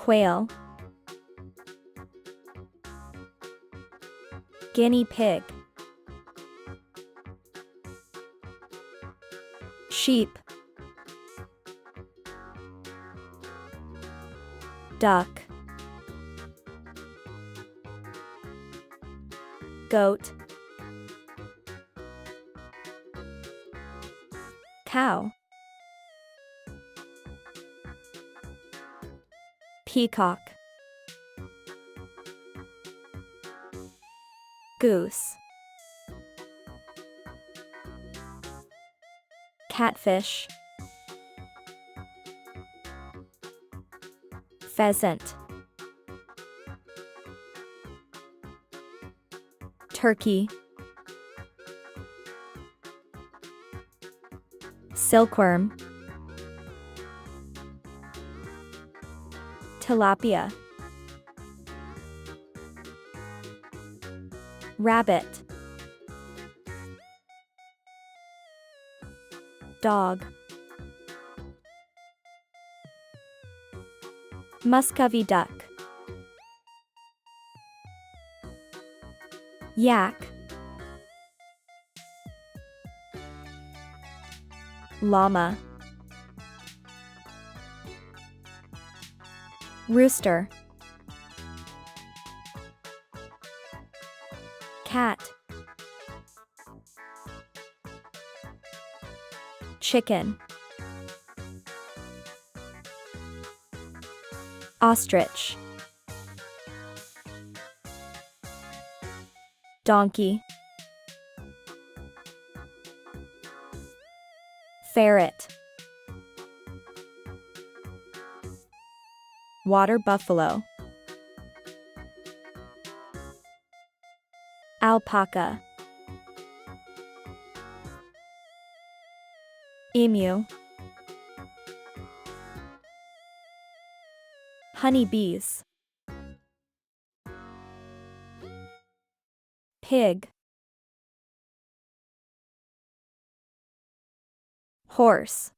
quail, guinea pig, sheep, duck, goat, cow, peacock, goose, catfish, pheasant, turkey, silkworm, tilapia, rabbit, dog, Muscovy duck, yak, llama, rooster, cat, chicken, ostrich, donkey, ferret, water buffalo, alpaca, emu, honeybees, pig, horse,